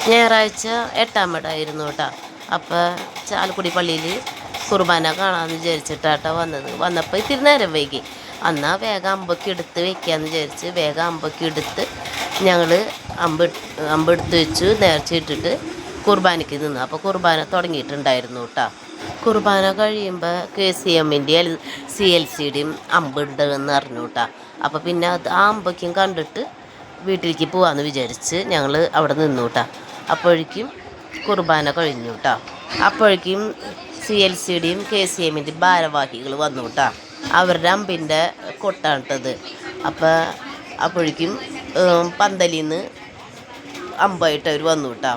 ഞായറാഴ്ച 8-ാം പടായിരുന്നു കേട്ടോ. അപ്പോൾ ചാലക്കുടി പള്ളിയിൽ കുർബാന കാണാമെന്ന് വിചാരിച്ചിട്ടാട്ടോ വന്നപ്പോൾ ഇത്തിരി നേരം വൈകി. എന്നാൽ വേഗം അമ്പൊക്കെ എടുത്ത് വെക്കാമെന്ന് വിചാരിച്ച് വേഗം അമ്പൊക്കെ എടുത്ത് ഞങ്ങൾ അമ്പെടുത്ത് വെച്ച് നേർച്ച ഇട്ടിട്ട് കുർബാനയ്ക്ക് നിന്ന്. അപ്പോൾ കുർബാന തുടങ്ങിയിട്ടുണ്ടായിരുന്നു കേട്ടോ. കുർബാന കഴിയുമ്പോൾ KCMൻ്റെയും CLCയുടെയും അമ്പുണ്ടെന്ന് അറിഞ്ഞു കേട്ടോ. അപ്പോൾ പിന്നെ ആ അമ്പൊക്കെയും കണ്ടിട്ട് വീട്ടിലേക്ക് പോകാമെന്ന് വിചാരിച്ച് ഞങ്ങൾ അവിടെ നിന്നു കേട്ടോ. അപ്പോഴേക്കും കുർബാന കഴിഞ്ഞു കേട്ടോ. അപ്പോഴേക്കും CLCയുടെയും KCMൻ്റെയും ഭാരവാഹികൾ വന്നു കേട്ടോ. അവരുടെ അമ്പിൻ്റെ കൊട്ടാണിട്ടത്. അപ്പോഴേക്കും പന്തലിൽ നിന്ന് അമ്പായിട്ട് അവർ വന്നു കേട്ടോ.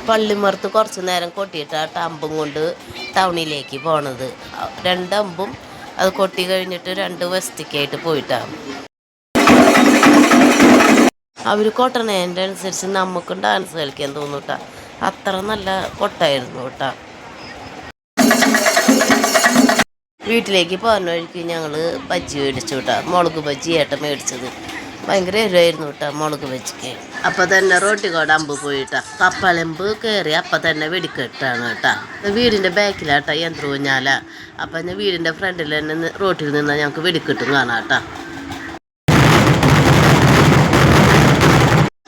പള്ളിമറത്ത് കുറച്ച് നേരം കൊട്ടിയിട്ടാണ് അമ്പും കൊണ്ട് ടൗണിലേക്ക് പോണത്. 2 അമ്പും അത് കൊട്ടി കഴിഞ്ഞിട്ട് 2 വസ്തിക്കായിട്ട് പോയിട്ടാണ്. അവർ കൊട്ടണേൻ്റെ അനുസരിച്ച് നമുക്കും ഡാൻസ് കളിക്കാൻ തോന്നും കേട്ടോ. അത്ര നല്ല കൊട്ടായിരുന്നു കേട്ടോ. വീട്ടിലേക്ക് പോകുന്ന വഴിക്ക് ഞങ്ങൾ ബജ്ജി മേടിച്ചു കേട്ടോ. മുളക് ബജ്ജി ഏട്ടൻ മേടിച്ചത് ഭയങ്കര എരിവായിരുന്നു കേട്ടോ മുളക് ബജ്ജിക്ക്. അപ്പം തന്നെ റോട്ടിക്കോട് അമ്പ് പോയിട്ടാ. കപ്പലമ്പ് കയറി അപ്പം തന്നെ വെടിക്കെട്ടാണ് കേട്ടോ. വീടിൻ്റെ ബാക്കിലാട്ടോ യന്ത്രൂഞ്ഞാല. അപ്പം ഞാൻ വീടിൻ്റെ ഫ്രണ്ടിൽ തന്നെ റോട്ടിൽ നിന്നാൽ ഞങ്ങൾക്ക് വെടിക്കെട്ടും കാണാം കേട്ടോ.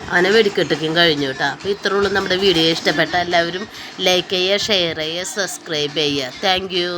അങ്ങനെ വെടിക്കെട്ടൊക്കെയും കഴിഞ്ഞു കേട്ടോ. അപ്പോൾ ഇത്രയുള്ളൂ നമ്മുടെ വീഡിയോ. ഇഷ്ടപ്പെട്ട എല്ലാവരും ലൈക്ക് ചെയ്യുക, ഷെയർ ചെയ്യുക, സബ്സ്ക്രൈബ് ചെയ്യുക. Thank you.